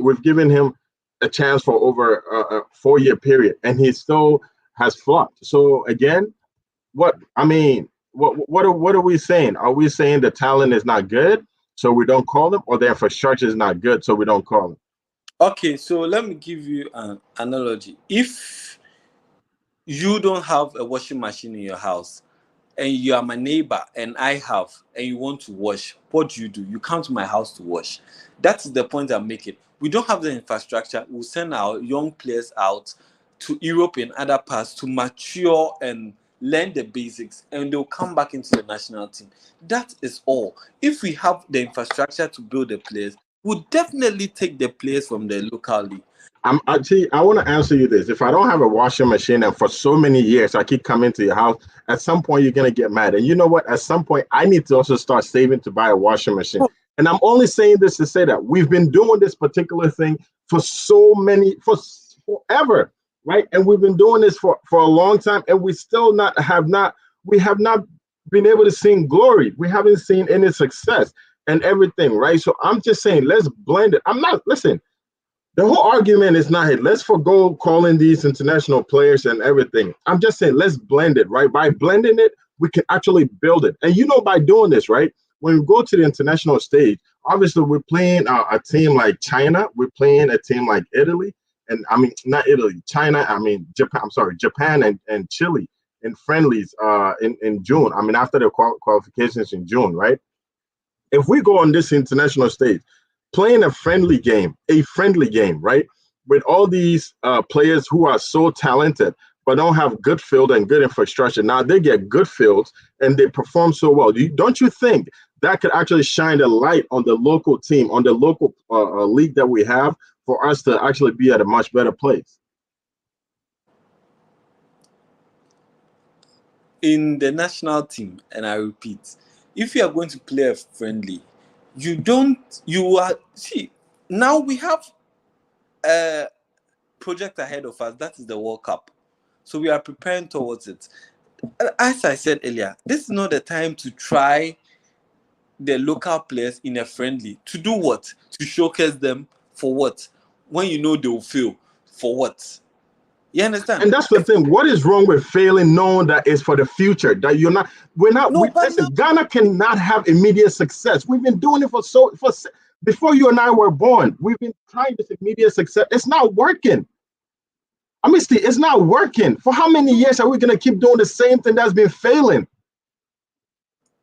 we've given him a chance for over a 4-year period, and he still has flopped. So again, what are we saying? Are we saying the talent is not good, so we don't call them, or the infrastructure is not good, so we don't call them? Okay, so let me give you an analogy. If you don't have a washing machine in your house, and you are my neighbor and I have, and you want to wash, what do? You come to my house to wash. That's the point I'm making. We don't have the infrastructure. We'll send our young players out to Europe and other parts to mature and learn the basics, and they'll come back into the national team. That is all. If we have the infrastructure to build the players, we'll definitely take the players from the local league. I want to answer you this. If I don't have a washing machine and for so many years I keep coming to your house, at some point you're going to get mad. And you know what? At some point I need to also start saving to buy a washing machine. And I'm only saying this to say that we've been doing this particular thing for forever, right? And we've been doing this for a long time, and we still have not been able to see glory. We haven't seen any success and everything, right? So I'm just saying, let's blend it. Listen. The whole argument is not, hey, let's forgo calling these international players and everything. I'm just saying, let's blend it, right? By blending it, we can actually build it. And by doing this, right, when we go to the international stage, obviously we're playing a team like China. We're playing a team like Italy. And I mean, not Italy, China. I mean, Japan and Chile in friendlies in June. I mean, after the qualifications in June, right? If we go on this international stage, playing a friendly game, right, with all these players who are so talented but don't have good field and good infrastructure. Now they get good fields and they perform so well. Don't you think that could actually shine a light on the local team, on the local league that we have, for us to actually be at a much better place? In the national team, and I repeat, if you are going to play a friendly, now we have a project ahead of us. That is the World Cup. So we are preparing towards it. As I said earlier, this is not the time to try the local players in a friendly. To do what? To showcase them for what? When you know they will fail. For what? You understand? And that's the thing. What is wrong with failing, knowing that it's for the future? That listen, Ghana cannot have immediate success. We've been doing it before you and I were born. We've been trying this immediate success. It's not working. I mean, Steve, it's not working. For how many years are we going to keep doing the same thing that's been failing?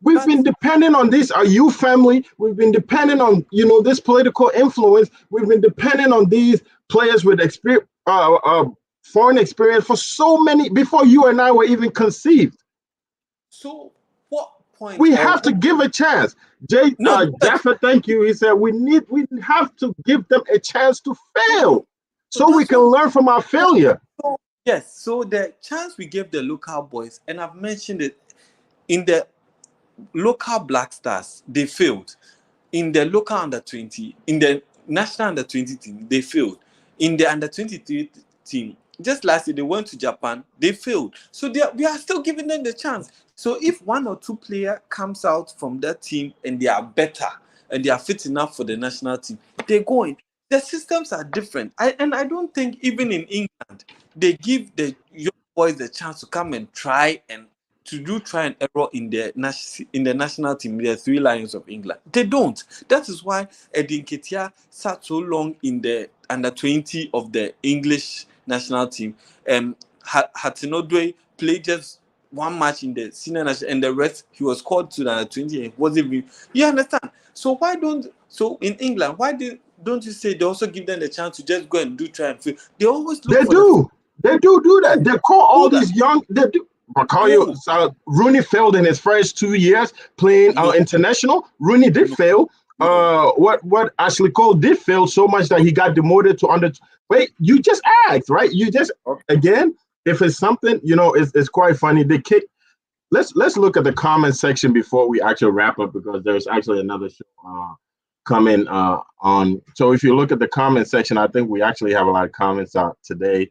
We've been dependent on this, our youth family. We've been dependent on, this political influence. We've been dependent on these players with experience, foreign experience for so many, before you and I were even conceived. So what point? We have to give a chance. Jaffa, thank you. He said we have to give them a chance to fail so we can learn from our failure. Yes, so the chance we gave the local boys, and I've mentioned it, in the local Black Stars, they failed. In the local under-20, in the national under-20 team, they failed. In the under-23 team, just last year, they went to Japan, they failed. So we are still giving them the chance. So if one or two players comes out from that team and they are better and they are fit enough for the national team, they're going. The systems are different. I don't think even in England, they give the young boys the chance to come and try and error in the national team, the Three Lions of England. They don't. That is why Edin Ketia sat so long in the under-20 of the English national team. Hatinodwe played just one match in the senior national, and the rest he was called to the under-20 and wasn't even. You understand? So in England, why don't you say they also give them the chance to just go and try and fail? They always look. They do that. They call all these young. They do. Rooney failed in his first 2 years playing international. Rooney did fail. what Ashley Cole did fail so much that he got demoted to under. Wait, you just asked, right? You just again, if it's something, it's quite funny. They kick. Let's look at the comment section before we actually wrap up because there's actually another show coming on. So if you look at the comment section, I think we actually have a lot of comments out today.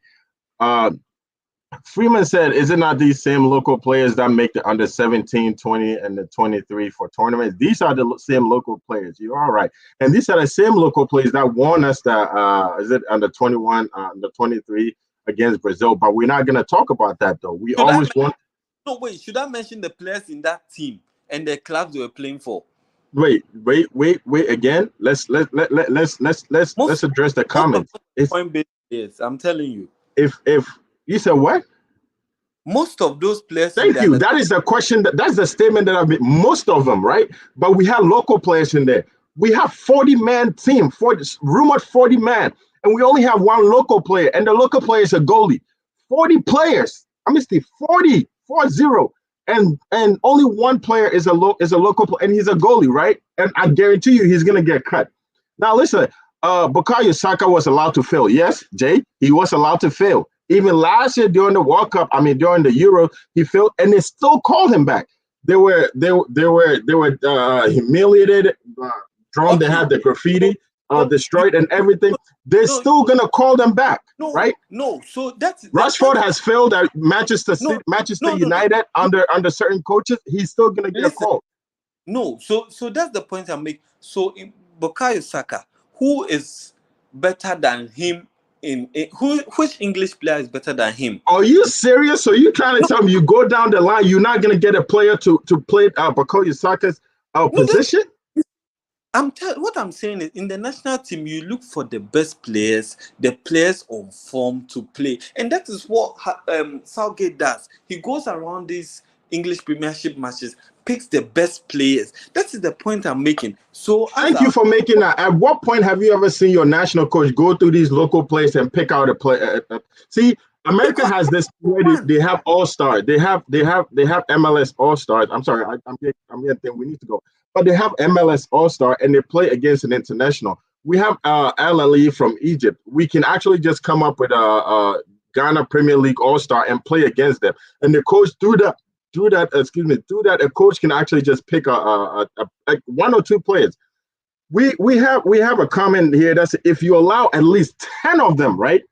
Freeman said, is it not these same local players that make the under 17, 20, and the 23 for tournaments? These are the same local players. You're all right. And these are the same local players that won us the, is it under 21, the 23 against Brazil? But we're not going to talk about that, though. We always want. No, wait. Should I mention the players in that team and the clubs they were playing for? Wait. Again, let's address the comments. Yes, I'm telling you. If you said what? Most of those players. Thank you. That is the question. That's the statement that I've made. Most of them, right? But we have local players in there. We have 40-man team, rumored 40-man, and we only have one local player, and the local player is a goalie. 40 players. I mean, 40, and only one player is a local player, and he's a goalie, right? And I guarantee you, he's gonna get cut. Now, listen. Bukayo Saka was allowed to fail. Yes, Jay, he was allowed to fail. Even last year during the World Cup, during the Euro, he failed, and they still called him back. They were humiliated, drawn. They had the graffiti destroyed and everything. They're still gonna call them back, right? No, so that's Rashford has failed at Manchester United under certain coaches. He's still gonna get called. No, so that's the point I'm making. So in Bukayo Saka, who is better than him? Which English player is better than him? Are you serious? So you trying to tell me you go down the line, you're not gonna get a player to play Bukayo Saka's position? What I'm saying is, in the national team, you look for the best players, the players on form to play, and that is what Southgate does. He goes around these English Premiership matches, picks the best players. That is the point I'm making. So thank you for making that. At what point have you ever seen your national coach go through these local players and pick out a player? See, America has this where they have all-star. They have MLS all-stars. I'm sorry, I'm getting we need to go. But they have MLS all-star and they play against an international. We have LLE from Egypt. We can actually just come up with a Ghana Premier League all-star and play against them. And the coach through that, a coach can actually just pick a one or two players. We have a comment here that's if you allow at least 10 of them, right,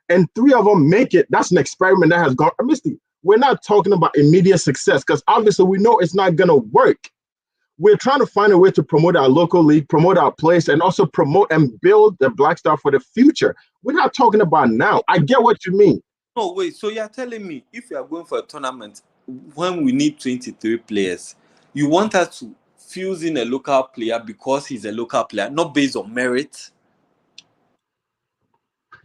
and 3 of them make it, that's an experiment that has gone. Misty, we're not talking about immediate success because obviously we know it's not gonna work. We're trying to find a way to promote our local league, promote our place, and also promote and build the Black Star for the future. We're not talking about now. I get what you mean. No, wait. So you're telling me if you are going for a tournament when we need 23 players, you want us to fuse in a local player because he's a local player, not based on merit?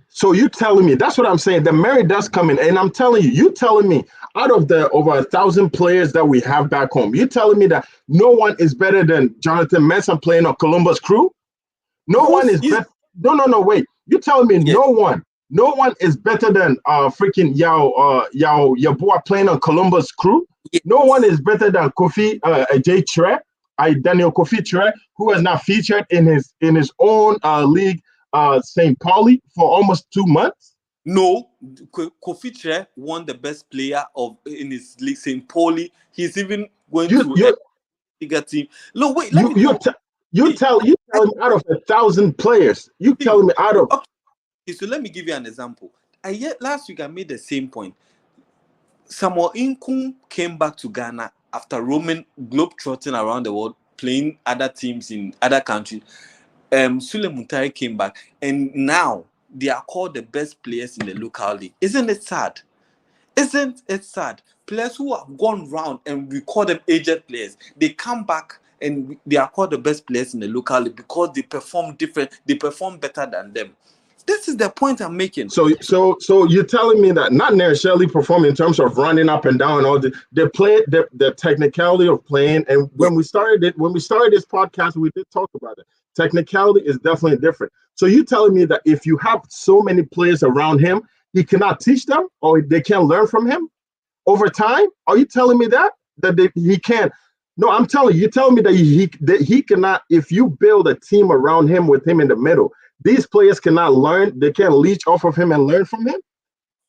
So you telling me, that's what I'm saying, the merit does come in, and I'm telling you telling me out of the over 1,000 players that we have back home, you telling me that no one is better than Jonathan Mensah playing on Columbus Crew? No one is better. No, wait. You telling me no one is better than freaking your boy playing on Columbus Crew? Yes. No one is better than Kofi Daniel Kofi Tre, who has not featured in his own league, St. Pauli, for almost 2 months. No, Kofi Tre won the best player in his league, St. Pauli. He's even going to a bigger team. No, wait. You tell me out of 1,000 players. You telling me out of. Okay, so let me give you an example. Last week I made the same point. Samuel Nkun came back to Ghana after roaming globetrotting around the world, playing other teams in other countries. Sule Muntari came back, and now they are called the best players in the local league. Isn't it sad? Isn't it sad? Players who have gone round and we call them aged players, they come back and they are called the best players in the local league because they perform different, they perform better than them. This is the point I'm making. So you're telling me that not necessarily perform in terms of running up and down, all the technicality of playing. And when we started this podcast, we did talk about it. Technicality is definitely different. So you're telling me that if you have so many players around him, he cannot teach them or they can't learn from him over time? Are you telling me that he can't? No, I'm telling you, you're telling me that he cannot. If you build a team around him with him in the middle, these players cannot learn. They can't leech off of him and learn from him.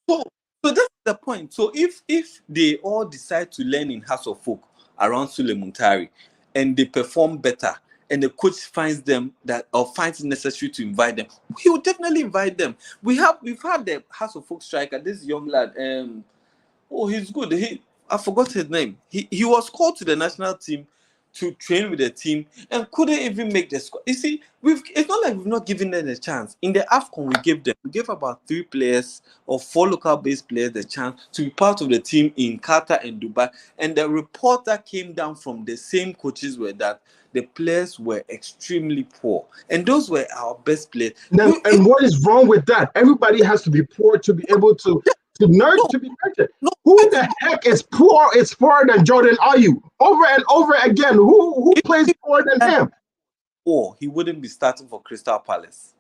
So, so that's the point. So if they all decide to learn in House of Folk around Sule Muntari, and they perform better, and the coach finds them that or finds it necessary to invite them, he will definitely invite them. We've had the House of Folk striker, this young lad. Oh, he's good. I forgot his name. He was called to the national team to train with the team and couldn't even make the squad. You see, it's not like we've not given them a chance. In the AFCON, we gave about 3 players or 4 local-based players the chance to be part of the team in Qatar and Dubai. And the report that came down from the same coaches were that the players were extremely poor, and those were our best players. And what is wrong with that? Everybody has to be poor to be able to be nurtured. No, Who the heck is poor? Is poorer than Jordan Ayew? Over and over again. Who plays poorer than him? Or he wouldn't be starting for Crystal Palace.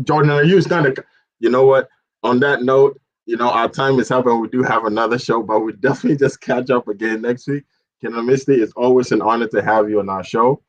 Jordan Ayew is not a. You know what? On that note, our time is up, and we do have another show, but we definitely just catch up again next week. Kenan Misty, it's always an honor to have you on our show.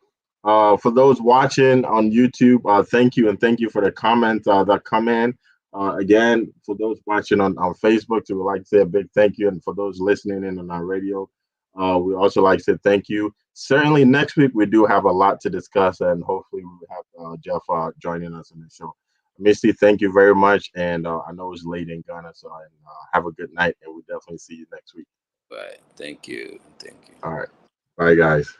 For those watching on YouTube, thank you, and thank you for the comments that come in. Again, for those watching on Facebook, we would like to say a big thank you, and for those listening in on our radio, we also like to say thank you. Certainly, next week we do have a lot to discuss, and hopefully we will have Jeff joining us in the show. Misty, thank you very much, and I know it's late in Ghana, so have a good night, and we'll definitely see you next week. Right. Thank you. All right. Bye, guys.